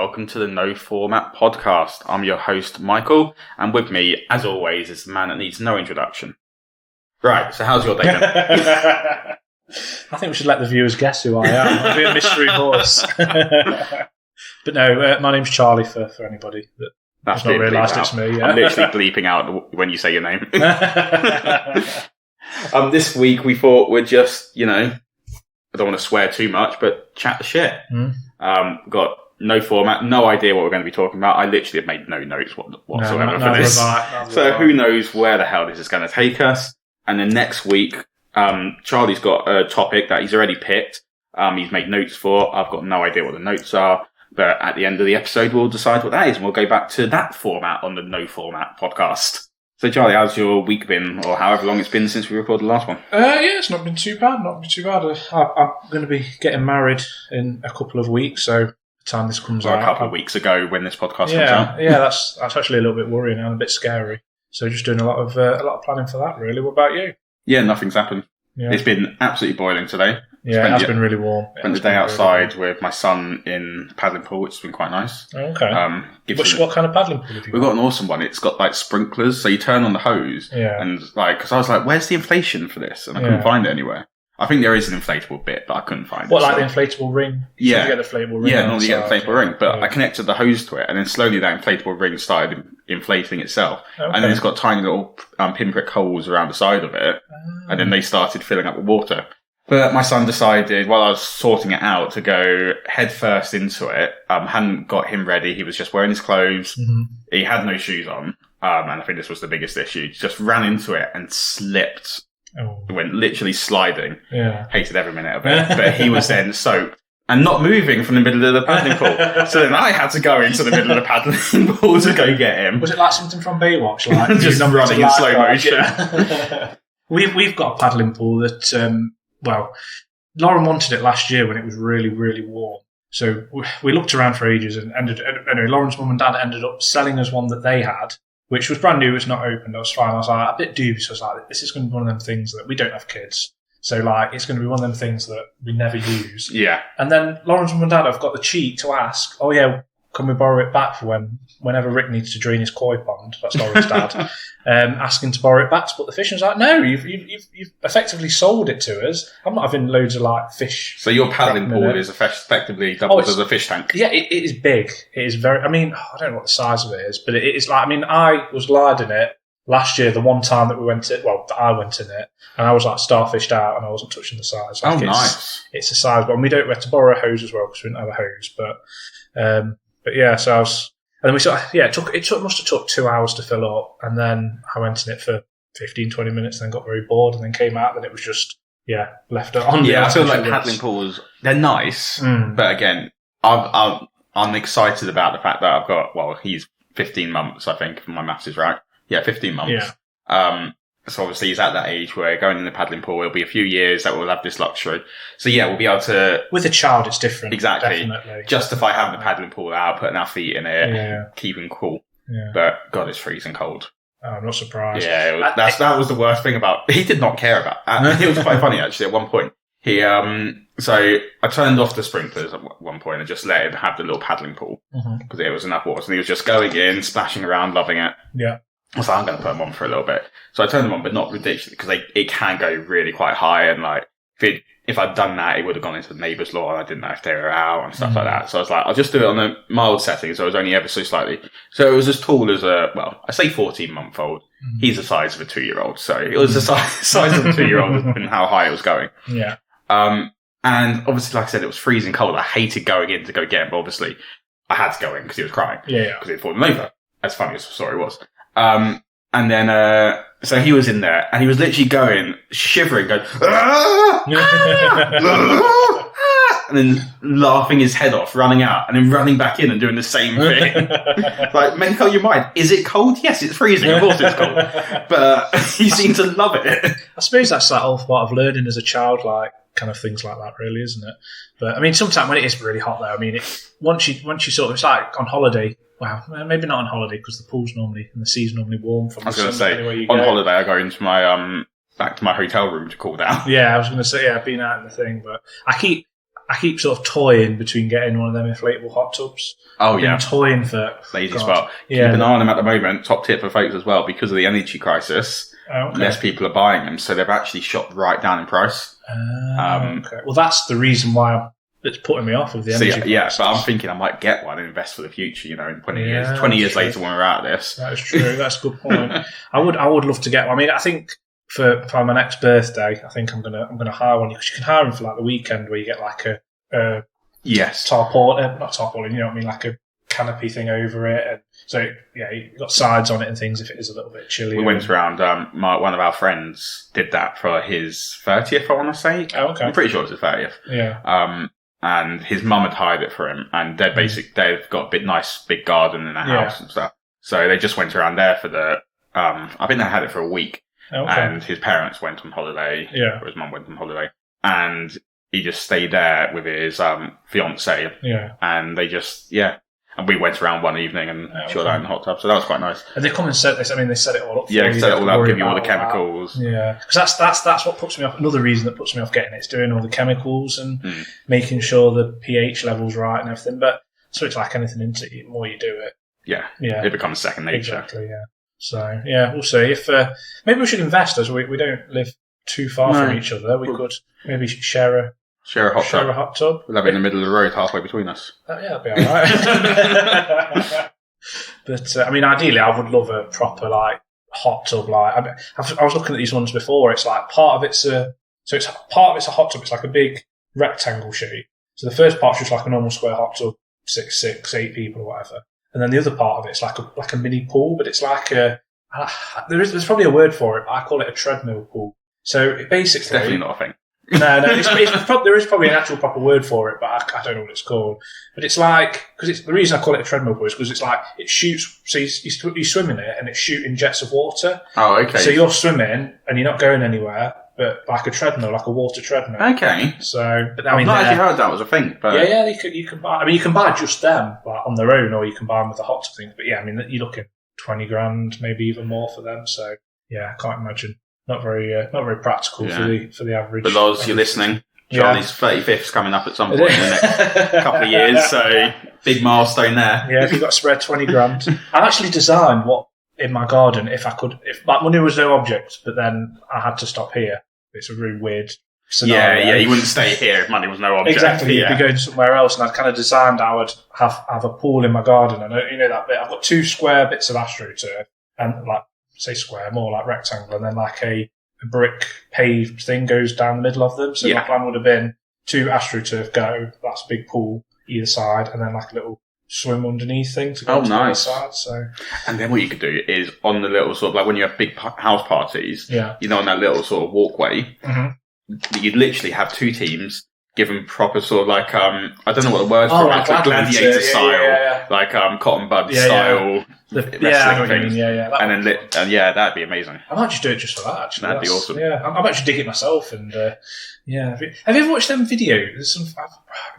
welcome to the No Format Podcast. I'm your host, Michael, and with me, as always, is the man that needs no introduction. Right, so how's your day been? I think we should let the viewers guess who I am. I'll be a mystery voice. But no, my name's Charlie for anybody that's not realised it's me. Yeah. I'm literally bleeping out when you say your name. This week we thought we'd just, I don't want to swear too much, but chat the shit. We've got no format, no idea what we're going to be talking about. I literally have made no notes whatsoever for this. So who knows where the hell this is going to take us. And then next week, Charlie's got a topic that he's already picked. He's made notes for. I've got no idea what the notes are. But at the end of the episode, we'll decide what that is. And we'll go back to that format on the No Format Podcast. So, Charlie, how's your week been, or however long it's been since we recorded the last one? Yeah, it's not been too bad. I'm going to be getting married in a couple of weeks, so by the time this comes out... a couple of weeks ago when this podcast comes out. Yeah, that's actually a little bit worrying and a bit scary. So just doing a lot of planning for that, really. What about you? Yeah, nothing's happened. Yeah. It's been absolutely boiling today. Yeah, it has been really warm. Spent the day outside with my son in the paddling pool, which has been quite nice. Okay. What kind of paddling pool have you got? We've got an awesome one. It's got like sprinklers, so you turn on the hose, and because I was like, "Where's the inflation for this?" And I couldn't find it anywhere. I think there is an inflatable bit, but I couldn't find it. What, like the inflatable ring? Yeah. You get the inflatable ring. Yeah, normally you get the inflatable ring, but I connected the hose to it, and then slowly that inflatable ring started inflating itself. Okay. And then it's got tiny little pinprick holes around the side of it, and then they started filling up with water. But my son decided, while I was sorting it out, to go head first into it. Hadn't got him ready. He was just wearing his clothes. Mm-hmm. He had no shoes on. And I think this was the biggest issue. Just ran into it and slipped. Oh. Went literally sliding. Yeah. Hated every minute of it. But he was then soaked and not moving from the middle of the paddling pool. So then I had to go into the middle of the paddling pool to go get him. Was it like something from Baywatch? Like just running in slow motion. Yeah. We've got a paddling pool that... Lauren wanted it last year when it was really, really warm. So we looked around for ages and anyway, Lauren's mum and dad ended up selling us one that they had, which was brand new. It's not opened. I was fine. I was like, a bit dubious. I was like, this is going to be one of them things that we don't have kids. So it's going to be one of them things that we never use. Yeah. And then Lauren's mum and dad have got the cheek to ask, oh yeah, can we borrow it back for whenever Rick needs to drain his koi pond? That's Lauren's dad. Asking to borrow it back to put the fish in. I was like, no, you've effectively sold it to us. I'm not having loads of fish. So your paddling pool is effectively doubled as a fish tank? Yeah, it is big. It is very, I don't know what the size of it is, but it is I was glad in it last year, the one time that I went in it, and I was starfished out and I wasn't touching the size. Nice. It's a size, but we had to borrow a hose as well because we didn't have a hose, but yeah, so I was, and then we must have took 2 hours to fill up, and then I went in it for 15, 20 minutes, and then got very bored, and then came out, and it was just, left it on. Yeah, I feel like paddling pools, they're nice, but again, I'm excited about the fact that I've got, he's 15 months, I think, if my maths is right. Yeah, 15 months. Yeah. So obviously he's at that age where going in the paddling pool, it'll be a few years that we'll have this luxury. So yeah, we'll be able to... With a child, it's different. Exactly. Definitely. Justify having the paddling pool out, putting our feet in it, keeping cool. Yeah. But God, it's freezing cold. Oh, I'm not surprised. Yeah, that was the worst thing about... He did not care about that. It was quite funny, actually, at one point. So I turned off the sprinklers at one point and just let him have the little paddling pool because it was enough water. And he was just going in, splashing around, loving it. Yeah. I was like, I'm going to put them on for a little bit. So I turned them on, but not ridiculous, because it can go really quite high. And if I'd done that, it would have gone into the neighbour's lawn. I didn't know if they were out and stuff like that. So I was like, I'll just do it on a mild setting. So it was only ever so slightly. So it was as tall as I say 14-month-old. He's the size of a 2-year-old. So it was the size of a 2-year-old and how high it was going. Yeah. And obviously, like I said, it was freezing cold. I hated going in to go get him, but obviously I had to go in because he was crying. Yeah. Because he'd fallen over. As funny as the story was. And then, so he was in there and he was literally going, shivering, going, ah! Ah! And then laughing his head off, running out and then running back in and doing the same thing. Make up your mind. Is it cold? Yes, it's freezing. Of course it's cold. But he seemed to love it. I suppose that's that whole part of learning as a child, kind of things like that, really, isn't it? But sometimes when it is really hot though, once you sort of, it's like on holiday. Well, maybe not on holiday because the pool's normally and the sea's normally warm. From I was going to say, on holiday I go into my back to my hotel room to cool down. Yeah, I was going to say, I've been out in the thing, but I keep sort of toying between getting one of them inflatable hot tubs. Oh, I've been toying for lazy spot. Keep an eye on them at the moment. Top tip for folks as well, because of the energy crisis. Less people are buying them, so they've actually shot right down in price. Okay. Well, that's the reason why it's putting me off of the energy crisis. Yeah, but I'm thinking I might get one and invest for the future, you know, in 20 years. 20 years later when we're out of this. That is true. That's a good point. I would love to get one. I mean, I think for my next birthday, I think I'm gonna hire one, because you can hire them for like the weekend, where you get like a tarpaulin, not tarpaulin, you know what I mean, like a canopy thing over it, and so you've got sides on it and things if it is a little bit chilly. We went around. One of our friends did that for his 30th, I want to say. Oh, okay. I'm pretty sure it was his 30th. Yeah. And his mum had hired it for him, and they've got a nice big garden in their house and stuff. So they just went around there for the. I think they had it for a week, and his parents went on holiday. Yeah. Or his mum went on holiday, and he just stayed there with his fiance. Yeah. And they just And we went around one evening and shot out in the hot tub, so that was quite nice. And they come and set this. I mean, they set it all up. For you, set it all up, give you all the chemicals. That. Yeah, because that's what puts me off. Another reason that puts me off getting it is doing all the chemicals and making sure the pH level's right and everything. But so it's like anything, into it. The more you do it, it becomes second nature. Exactly. Yeah. So we'll see if maybe we should invest, as we don't live too far from each other. We could maybe share a hot tub. We'll have it in the middle of the road, halfway between us. That'd be all right. But I mean, ideally, I would love a proper hot tub. I was looking at these ones before. It's like part of it's a hot tub. It's like a big rectangle shape. So the first part's just like a normal square hot tub, 8 people or whatever. And then the other part of it's like a mini pool, but it's like there's probably a word for it. But I call it a treadmill pool. So it basically, it's definitely not a thing. No, there is probably an actual proper word for it, but I don't know what it's called. But it's like, because the reason I call it a treadmill pool is because it's like, it shoots, so you swim in it and it's shooting jets of water. Oh, okay. So you're swimming and you're not going anywhere, but like a treadmill, like a water treadmill. Okay. So, but I've not actually heard that was a thing. But you can buy, I mean, you can buy just them on their own, or you can buy them with the hot tub thing. But I mean, you're looking $20,000, maybe even more for them. So I can't imagine. Not very practical for the average. But those you're listening, Charlie's 35th's coming up at some point in the next couple of years, so big milestone there. Yeah, if you've got to spread $20,000. I actually designed what in my garden if money was no object, but then I had to stop here. It's a really weird scenario. Yeah, you wouldn't stay here if money was no object. Exactly, you'd be going somewhere else, and I'd kind of designed I would have a pool in my garden, and you know that bit. I've got 2 square bits of astroturf, and say square, more like rectangle, and then like a brick paved thing goes down the middle of them. So my plan would have been 2 astroturf go, that's a big pool either side, and then like a little swim underneath thing to go to the other side. So, and then what you could do is on the little sort of like when you have big house parties, you know, on that little sort of walkway, you'd literally have 2 teams. Give them proper sort of like I don't know what the word for it, like gladiator style, like cotton bud style. Wrestling things. And then that'd be amazing. I might just do it just for that. Actually, that'd be awesome. Yeah, I might actually dig it myself. And have you ever watched them videos? There's some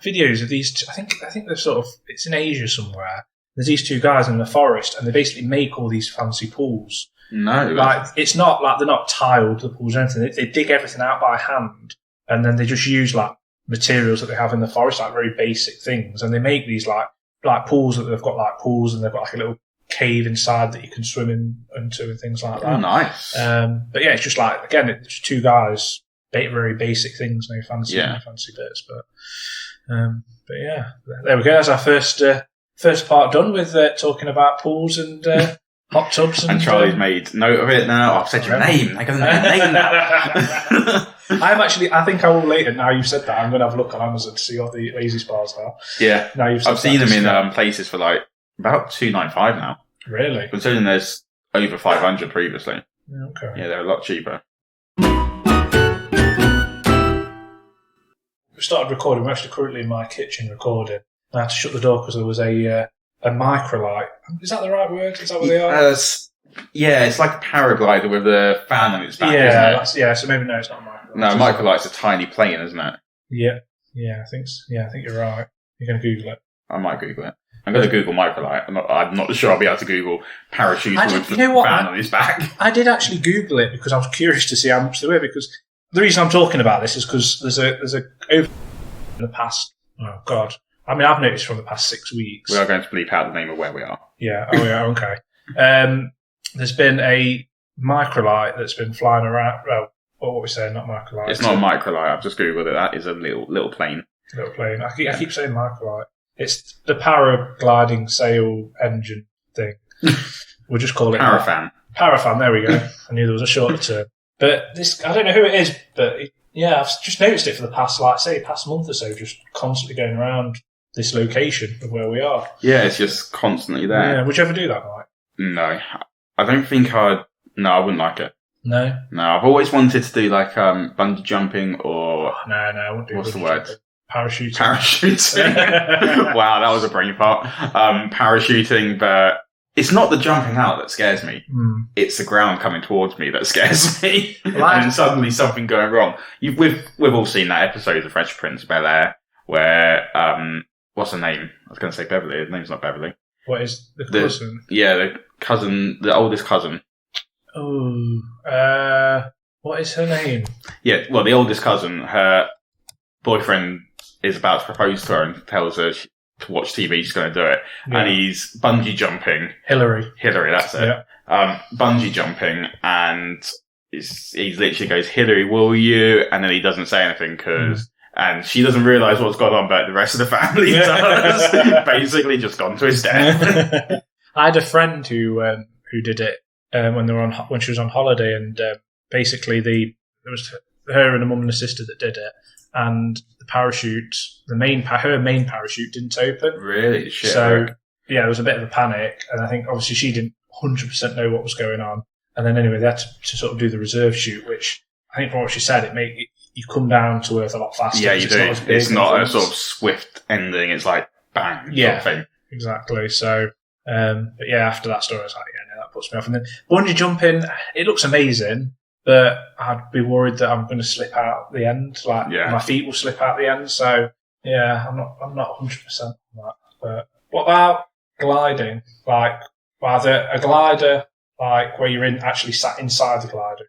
videos of these. I think they're sort of. It's in Asia somewhere. There's these 2 guys in the forest, and they basically make all these fancy pools. No, like it's not like they're not tiled, the pools or anything. They dig everything out by hand, and then they just use like materials that they have in the forest, like very basic things, and they make these like pools that they've got like pools, and they've got like a little cave inside that you can swim into and things like that. Oh, nice. But it's just like, again, it's 2 guys, very basic things, no fancy bits, but there we go. That's our first part done with talking about pools and hot tubs. And Charlie's made note of it now. I've said your name. I got the name now. I think I will later. Now you've said that, I'm going to have a look on Amazon to see what the lazy spas are. Yeah. Now I've seen them in places for like about $295 now. Really? Considering there's over 500 previously. Okay. Yeah, they're a lot cheaper. We started recording. We're actually currently in my kitchen recording. I had to shut the door because there was a microlight. Is that the right word? Is that what they are? It's like a paraglider with a fan on its back, isn't it? So maybe it's not a microlight. No, microlight's a tiny plane, isn't it? Yeah, I think you're right. You're going to Google it. I might Google it. I'm going to Google microlight. I'm not sure I'll be able to Google parachute with a fan on his back. I did actually Google it because I was curious to see how much they were, because the reason I'm talking about this is because there's a in the past. Oh God, I mean, I've noticed from the past 6 weeks. We are going to bleep out the name of where we are. Yeah. Oh yeah. Okay. There's been a microlight that's been flying around. Well, what were we saying? Not microlight. It's not a microlight. I've just googled it. That is a little plane. Little plane. I keep saying microlight. It's the paragliding sail engine thing. We'll just call it Parafan. Parafan. There we go. I knew there was a shorter term. But this, I don't know who it is, but I've just noticed it for the past, past month or so, just constantly going around this location of where we are. Yeah, it's just constantly there. Yeah, would you ever do that, Mike? No, I don't think I wouldn't like it. No? No, I've always wanted to do like bungee jumping or No, I wouldn't do what's the bungee word? jumping. Parachuting. Parachuting. Wow, that was a brain fart. Parachuting, but it's not the jumping out that scares me. It's the ground coming towards me that scares me. And then suddenly something going wrong. We've all seen that episode of Fresh Prince of Bel-Air where, what's her name? I was going to say Beverly. Her name's not Beverly. What is the cousin? The oldest cousin. Oh, what is her name? Yeah, well, the oldest cousin, her boyfriend is about to propose to her and tells her to watch TV, she's going to do it. Yeah. And he's bungee jumping. Hillary, that's it. Yeah. Bungee jumping, and he literally goes, Hillary, will you? And then he doesn't say anything and she doesn't realise what's gone on, but the rest of the family does. Basically just gone to his death. I had a friend who did it when she was on holiday, and basically it was her and a mum and a sister that did it, and the parachute, her main parachute didn't open. Really? Shit. So yeah, there was a bit of a panic, and I think obviously she didn't 100% know what was going on. And then anyway, they had to sort of do the reserve chute, which I think from what she said, you come down to earth a lot faster. Yeah, you do. It's not a sort of swift ending. It's like bang. Yeah, sort of thing. Exactly. So, but yeah, after that story, I was like, yeah, no, that puts me off. And then bungee jumping, it looks amazing, but I'd be worried that I'm going to slip out the end. My feet will slip out the end. So yeah, I'm not 100% on that. But what about gliding? Like either a glider, like where you're actually sat inside the glider.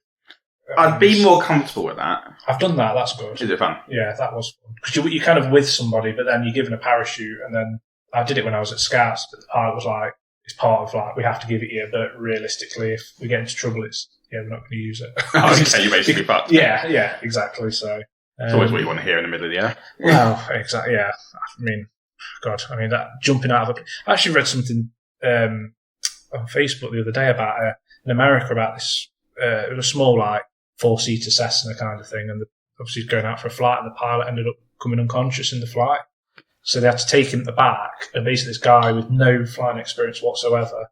I'd be more comfortable with that. I've done that. That's good. Is it fun? Yeah, that was fun. Because you're kind of with somebody, but then you're given a parachute, and then I did it when I was at Scouts, but the pilot was like, it's part of like, we have to give it you, but realistically, if we get into trouble, we're not going to use it. Okay, you're basically fucked. Yeah, exactly. So it's always what you want to hear in the middle of the air. Well, exactly. Yeah, I mean, God, that jumping out of I actually read something on Facebook the other day about in America about this. It was a small like 4-seater Cessna kind of thing, and obviously going out for a flight, and the pilot ended up coming unconscious in the flight. So they had to take him to the back, and basically this guy with no flying experience whatsoever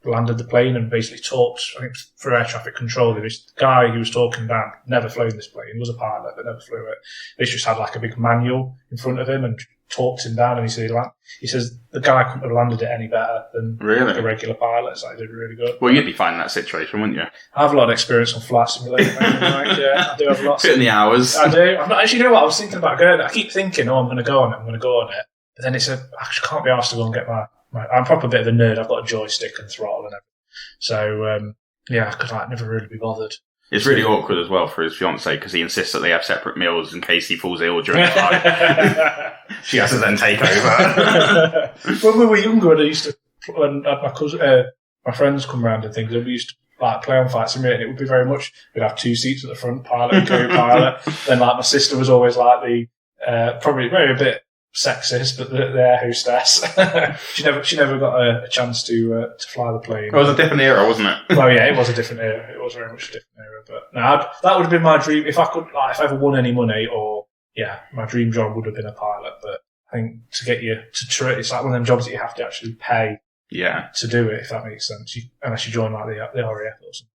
landed the plane and basically talked, I think, for air traffic control. This guy who was talking down never flown this plane. He was a pilot, but never flew it. They just had like a big manual in front of him and talked him down, and he says the guy couldn't have landed it any better than the regular pilot. So he did really good. Well, you'd be fine in that situation, wouldn't you? I have a lot of experience on flight simulator. I do have lots. Fit in the hours. I do. I'm not, actually, you know what? I was thinking about going. I keep thinking, I'm going to go on it. But then I just can't be asked to go and get my I'm proper a bit of a nerd. I've got a joystick and throttle and everything. So, I could never really be bothered. It's really awkward as well for his fiancée because he insists that they have separate meals in case he falls ill during the flight. She has to then take over. When we were younger, when my cousin, my friends come round and things, and we used to play on Flight Simulator, and it would be very much, we'd have 2 seats at the front, pilot and co-pilot. Then my sister was always the, probably very a bit sexist, but the air hostess. she never got a chance to fly the plane. It was a different era, wasn't it? Well, yeah, it was a different era. It was very much a different era. But no, that would have been my dream if I could. If I ever won any money, my dream job would have been a pilot. But I think to get you to it's like one of them jobs that you have to actually pay. Yeah. To do it, if that makes sense. Unless you join the RAF or something.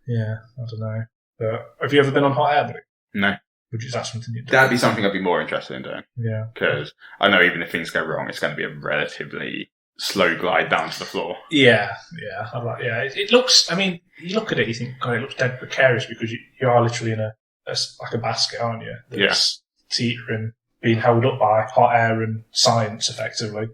Yeah, I don't know. But have you ever been on hot air balloon? No. Is that something you'd do? That'd be something I'd be more interested in doing. Yeah. Because I know even if things go wrong, it's going to be a relatively slow glide down to the floor. Yeah. It looks, you look at it, you think, God, it looks dead precarious because you are literally in a basket, aren't you? That's teetering, being held up by hot air and science, effectively.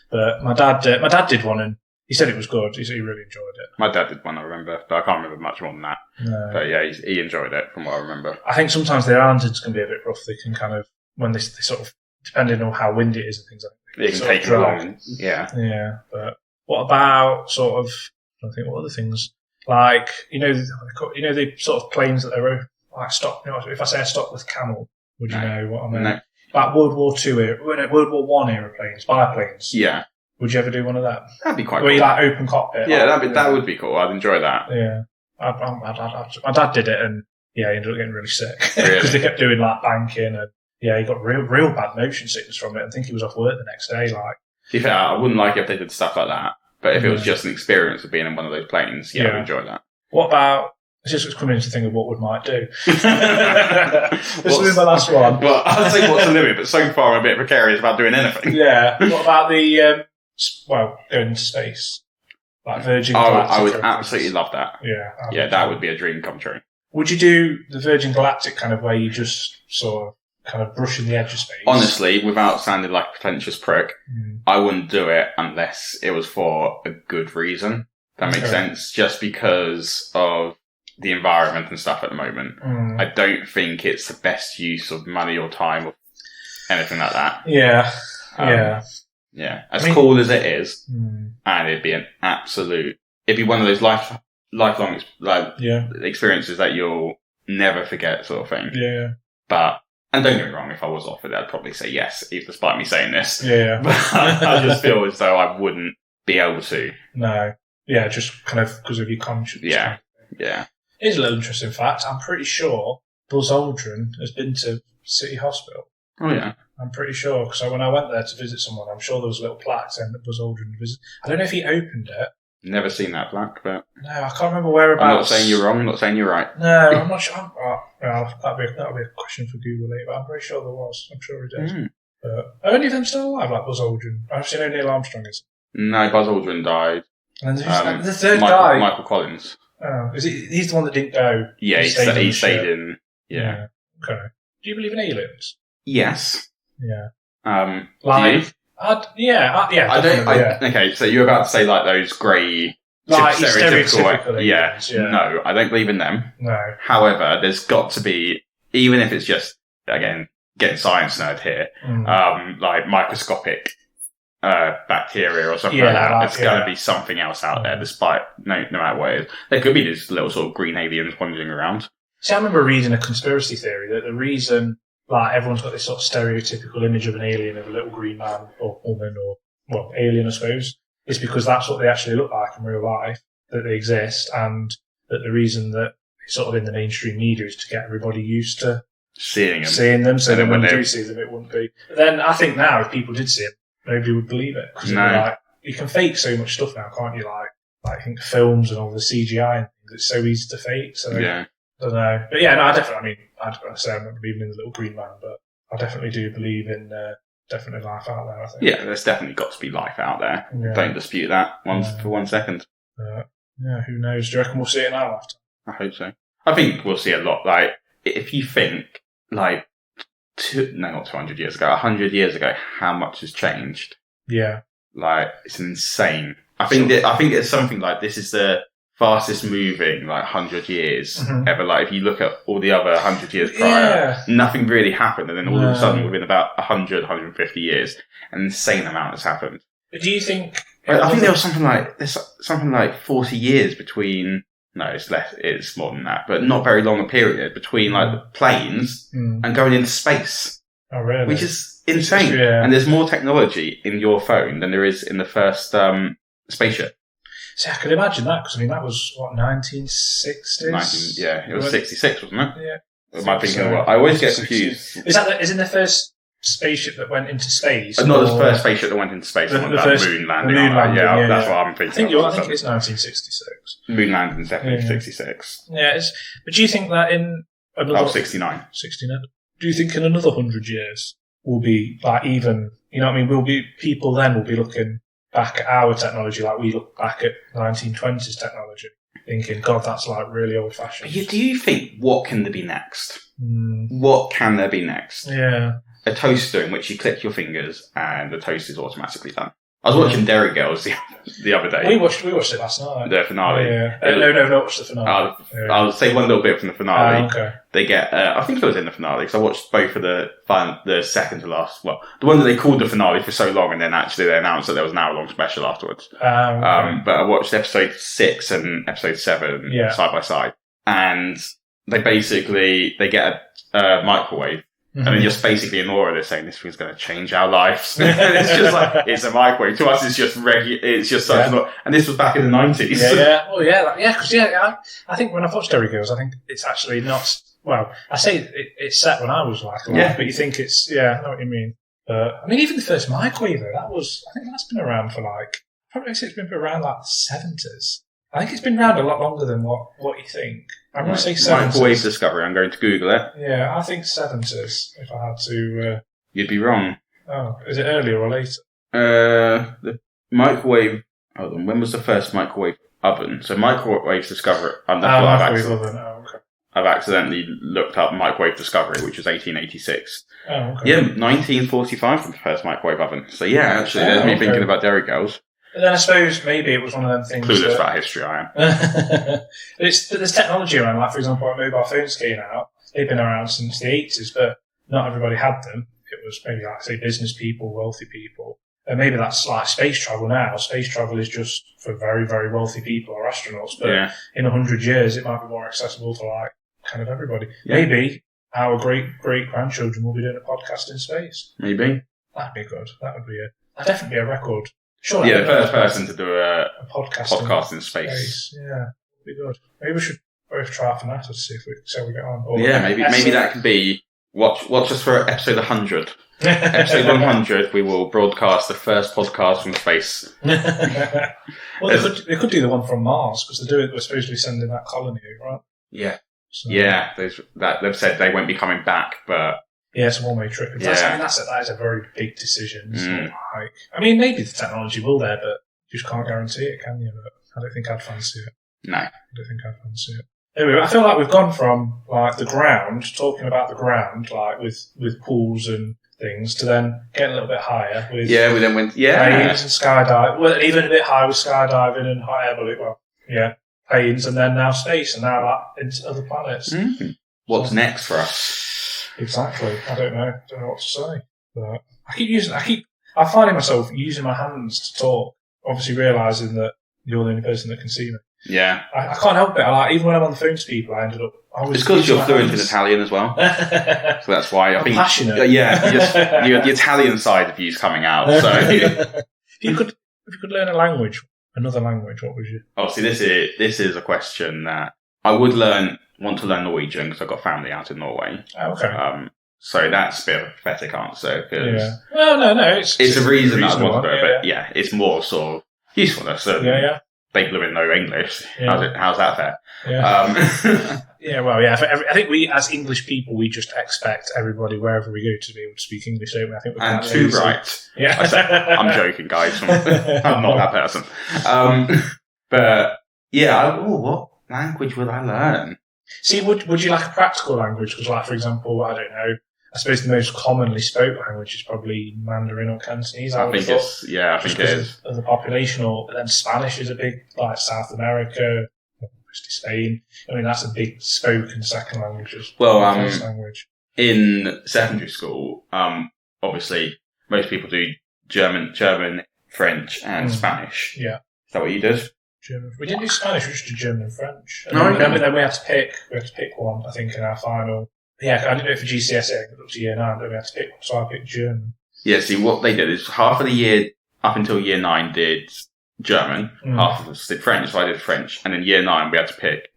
But my dad did one, and He said it was good. He said he really enjoyed it. My dad did one, I remember, but I can't remember much more than that. No. But yeah, he enjoyed it from what I remember. I think sometimes the Arlingtons can be a bit rough. They can kind of, when they sort of, depending on how windy it is and things like that. You can take them along. Yeah. Yeah. But what about sort of, I don't think what other things, like, the sort of planes that they're like stock, if I say a Stockless Camel, would you know what I mean? No. Like World War One aeroplanes, biplanes. Yeah. Would you ever do one of them? That'd be quite cool. Where you like open cockpit. Yeah, that would be cool. I'd enjoy that. Yeah. My dad did it, and yeah, he ended up getting really sick because they kept doing like banking, and yeah, he got real bad motion sickness from it. I think he was off work the next day. Like, to be fair, I wouldn't like it if they did stuff like that, but if it was just an experience of being in one of those planes, I'd enjoy that. What about? It's just coming into think of what we might do. This will be my last one. Well, I'd say what's the limit, but so far I'm a bit precarious about doing anything. Yeah. What about the going into space? Like Virgin Galactic. I would absolutely love that. Yeah. Yeah, that would be a dream come true. Would you do the Virgin Galactic kind of where you just sort of kind of brushing the edge of space? Honestly, without sounding like a pretentious prick, I wouldn't do it unless it was for a good reason. That makes sense. Just because of the environment and stuff at the moment. I don't think it's the best use of money or time or anything like that. Yeah. Yeah. As cool as it is, and it'd be it'd be one of those lifelong experiences that you'll never forget sort of thing. Yeah. But, and don't get me wrong, if I was offered it, I'd probably say yes, despite me saying this. Yeah. But I just feel as though I wouldn't be able to. No. Yeah, just kind of because of your conscience. Yeah. Yeah. Here's a little interesting fact. I'm pretty sure Buzz Aldrin has been to City Hospital. Oh, yeah. I'm pretty sure, because when I went there to visit someone, I'm sure there was a little plaque saying that Buzz Aldrin visited. I don't know if he opened it. Never seen that plaque, but... No, I can't remember whereabouts. I'm not saying you're wrong, I'm not saying you're right. No, I'm not sure. That'll be a question for Google later, but I'm pretty sure there was. I'm sure he did. But are any of them still alive, like Buzz Aldrin? I've seen Neil Armstrong is. No, Buzz Aldrin died. And the third guy... Michael Collins. Oh, he's the one that didn't go? Yeah, he stayed in... Yeah. Okay. Do you believe in aliens? Yes. Yeah. Like... Okay, so you're about to say like those grey... Like stereotypical aliens, yeah. No, I don't believe in them. No. However, there's got to be, even if it's just, again, getting science nerd here, like microscopic bacteria or something like that. There's going to be something else out there, despite no matter what it is. There could be these little sort of green aliens wandering around. See, I remember reading a conspiracy theory that the reason, like, everyone's got this sort of stereotypical image of an alien, of a little green man or woman or, well, alien, I suppose, is because that's what they actually look like in real life, that they exist, and that the reason that it's sort of in the mainstream media is to get everybody used to seeing them, so then when they do see them, it wouldn't be. But then I think now, if people did see it, nobody would believe it. Because like, you can fake so much stuff now, can't you? Like I think films and all the CGI and things, it's so easy to fake. So I don't know. But yeah, no, I definitely, I'd say I'm not believing in the little green man, but I definitely do believe in definitely life out there, I think. Yeah, there's definitely got to be life out there. Yeah. Don't dispute that for 1 second. Yeah, who knows? Do you reckon we'll see it in our lifetime? I hope so. I think we'll see a lot. Like, if you think, like, not 200 years ago, 100 years ago, how much has changed. Yeah. Like, it's insane. I think it's something like this is the fastest moving, like, 100 years ever. Like, if you look at all the other 100 years prior, nothing really happened. And then all of a sudden, within about 100, 150 years, an insane amount has happened. But do you think... I think there was something like 40 years between... No, it's less. It's more than that, but not very long a period between like the planes and going into space. Oh, really? Which is insane. Yeah. And there's more technology in your phone than there is in the first spaceship. See, I could imagine that because that was what 1960s. It was 66, wasn't it? Yeah. Am I thinking? I always get confused. Is in the first spaceship that went into space? Not the first spaceship that went into space. The first moon landing. That's what I'm thinking. I think it's 1966. Moon landing is definitely 66. Yeah, but do you think that in another... 69. 69. Do you think in another 100 years will be like even, you know what I mean, people then will be looking back at our technology like we look back at 1920s technology, thinking, God, that's like really old fashioned. Do you think, what can there be next? What can there be next? Yeah. A toaster in which you click your fingers and the toast is automatically done. I was watching Derry Girls the other day. We watched it last night. The finale. Yeah. No, not watched the finale. I'll say one little bit from the finale. Okay. They get, I think it was in the finale, because I watched both of the second to last, well, the one that they called the finale for so long, and then actually they announced that there was an hour-long special afterwards. Okay. But I watched episode 6 and episode 7 side by side, and they get a microwave, and then just basically ignore it. They're saying this thing's going to change our lives. It's just like, it's a microwave. To us, it's just it's just such and this was back in the 90s. Yeah. Well, because I think when I've watched Derry Girls, I think it's actually not, well, I say it's set when I was like alive, but you think it's, I know what you mean. I mean, even the first microwave, I think that's been around for probably it's been around like the 70s. I think it's been around a lot longer than what you think. I'm going to say 70s. Microwave discovery, I'm going to Google it. Yeah, I think 70s, if I had to... You'd be wrong. Oh, is it earlier or later? The microwave... Hold on, when was the first microwave oven? So microwave discovery... microwave oven, okay. I've accidentally looked up microwave discovery, which was 1886. Oh, okay. Yeah, 1945 for the first microwave oven. So yeah, actually, there's me thinking about Derry Girls. And then I suppose maybe it was one of them things. Clueless about history, I am. There's technology around, like for example, when mobile phones came out, they've been around since the 80s, but not everybody had them. It was maybe like say business people, wealthy people, and maybe that's like space travel now. Space travel is just for very, very wealthy people or astronauts, but in 100 years it might be more accessible to like kind of everybody. Yeah. Maybe our great grandchildren will be doing a podcast in space. Maybe that'd be good. That'd definitely be a record. Sure. Yeah, the first person to do a podcast in space. Yeah, that'd be good. Maybe we should both try for that to see how we get on. Or maybe that could be watch us for episode 100. Episode 100, we will broadcast the first podcast from space. Well, they could do the one from Mars because we're supposed to be sending that colony, right? Yeah. So. Yeah, they've said they won't be coming back, but. Yeah, it's a one-way trip. That is a very big decision. I mean, maybe the technology will there, but you just can't guarantee it, can you? But I don't think I'd fancy it. No. I don't think I'd fancy it. Anyway, I feel like we've gone from like the ground, talking about the ground, like with pools and things, to then getting a little bit higher with we then went planes and skydiving. Well, even a bit higher with skydiving and hot air balloon. Well, planes, and then now space, and now like into other planets. Mm-hmm. What's next for us? Exactly. I don't know what to say. But I'm finding myself using my hands to talk, obviously realising that you're the only person that can see me. Yeah. I can't help it. Even when I'm on the phone to people, I ended up... It's because you're fluent in Italian as well. So that's why I think... passionate. Yeah. The Italian side of you's coming out. So if you could learn another language, what would you... Oh, see, this is a question that I would want to learn Norwegian because I've got family out in Norway. Oh, okay. So that's a bit of a pathetic answer because well, no, it's a reason that I want to do it, but it's more sort of usefulness. And they fluent know English. Yeah. How's that fair? Yeah. I think we as English people we just expect everybody wherever we go to be able to speak English. Don't we? I think we're and too right. Yeah, I'm joking, guys. I'm not that person. But what language would I learn? See, would you like a practical language? Because, like, for example, I don't know, I suppose the most commonly spoken language is probably Mandarin or Cantonese. I think it is. Of the population, or then Spanish is a big, like South America, mostly Spain. I mean, that's a big spoken second language. First language. In secondary school, obviously, most people do German, French, and Spanish. Yeah. Is that what you did? German. We didn't do Spanish, we just did German and French. Then we had to pick one, I think, in our final. Yeah, I didn't do it for GCSE, I think it was year 9, but we had to pick one, so I picked German. Yeah, see, what they did is half of the year, up until year 9, did German, half of us did French, so I did French, and in year 9 we had to pick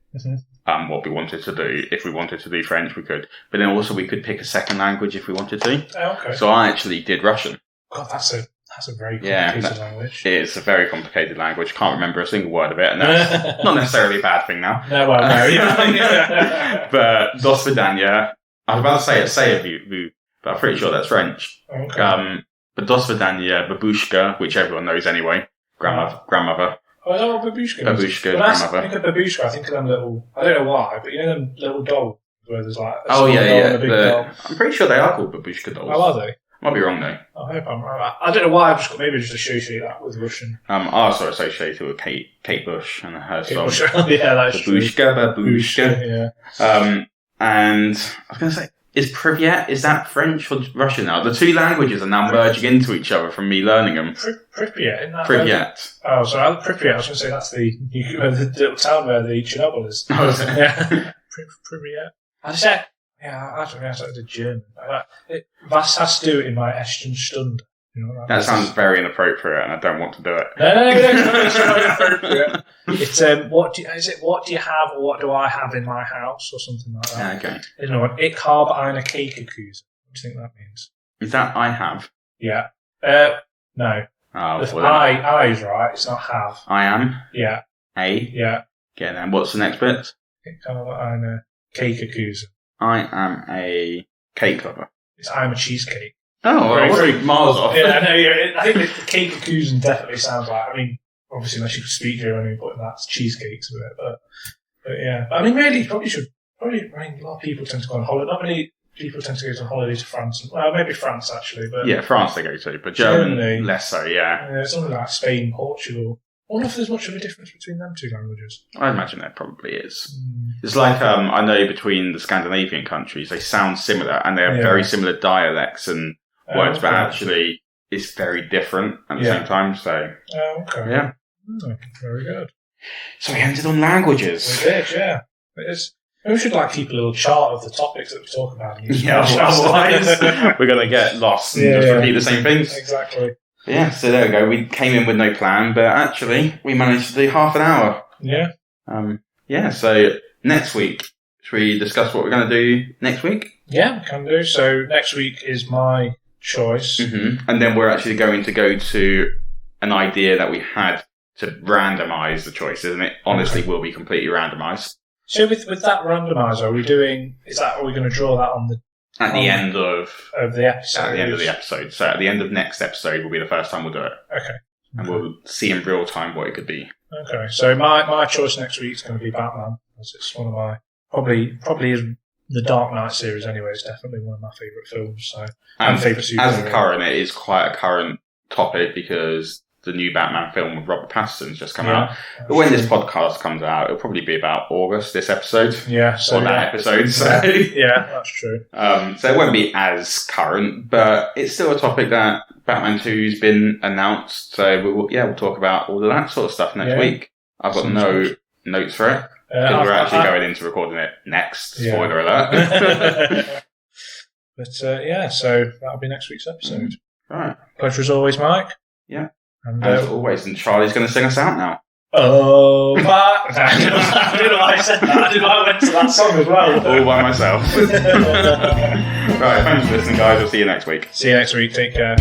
what we wanted to do. If we wanted to do French, we could. But then also we could pick a second language if we wanted to. Oh, okay. So I actually did Russian. God, that's a very complicated language. It's a very complicated language. Can't remember a single word of it, and that's not necessarily a bad thing now. No. But Dos Vidania, I was about to say it, but I'm pretty sure that's French. Okay. But Dos Vidania, babushka, which everyone knows anyway, grandmother. Oh, is that what babushka is? Babushka, grandmother. I think of babushka, I think of them little, I don't know why, but you know them little dolls where there's like a doll and a big doll? I'm pretty sure they are called babushka dolls. Oh, are they? Might be wrong though. I hope I'm right. I don't know why I've maybe just associate that with Russian. I also associated with Kate Bush and her song. Yeah, that's true. Babushka. Yeah. And I was going to say, is Pripyat, is that French or Russian now? The two languages are now merging into each other from me learning them. Pripyat, isn't that? Pripyat. Oh, sorry, Pripyat. I was going to say that's the little town where the Chernobyl is. Oh, is it? Yeah. Pripyat. I said, yeah, I don't know, I said the German. Was hast du in my Eschen Stunde? You know, that sounds very inappropriate, and I don't want to do it. No, it's not inappropriate. It's what do you have, or what do I have in my house, or something like that. Okay. You know what? Ich habe eine Kekekuchen. What do you think that means? Is that I have? Yeah. No. Oh, well, I is right. It's not have. I am. Yeah. A. Yeah. Okay, then what's the next bit? Ich habe eine Kekekuchen. I am a cake lover. I'm a cheesecake. Oh, very miles off. Yeah, I know. I think the Kekekuchen definitely sounds like. I mean, obviously, unless you could speak German, you put that cheesecakes with it. But yeah. But I mean, really, you probably should. I mean, a lot of people tend to go on holiday. Not many people tend to go on holiday to France. Well, maybe France actually, but yeah, France they go to, but Germany less so. Yeah. Something like Spain, Portugal. I wonder if there's much of a difference between them two languages. I imagine there probably is. It's like, I know between the Scandinavian countries, they sound similar, and they have very similar dialects and words, but actually it's very different at the same time, so... okay. Yeah. Very good. So we ended on languages. We did, yeah. We should keep a little chart of the topics that we talk about. Yeah, otherwise we're going to get lost and just repeat the same things. Exactly. Yeah, so there we go. We came in with no plan, but actually we managed to do half an hour. Yeah. So next week, should we discuss what we're going to do next week? Yeah, we can do. So next week is my choice. Mm-hmm. And then we're actually going to go to an idea that we had to randomise the choices, and it honestly will be completely randomised. So with that randomiser, are we going to draw that on the... At the end of the episode. At the end of the episode. So at the end of next episode will be the first time we'll do it. Okay. And we'll see in real time what it could be. Okay. So my choice next week is going to be Batman, because it's one of my probably is the Dark Knight series anyway. It's definitely one of my favourite films. So and favourite superhero. As a current, it is quite a current topic because the new Batman film with Robert Pattinson's just come out. But when this podcast comes out, it'll probably be about August, this episode. Yeah. So or that episode. So. Yeah, that's true. So it won't be as current, but it's still a topic that Batman 2's been announced. So we'll talk about all of that sort of stuff next week. I've got no notes for it. Because we're actually going into recording it next. Spoiler alert. But so that'll be next week's episode. Right. Pleasure as always, Mike. Yeah. And as always, and Charlie's going to sing us out now. Oh, but I don't know why I said that. I didn't know I went to that song as well. All by myself. Right, thanks for listening, guys. We'll see you next week. See you next week. Take care.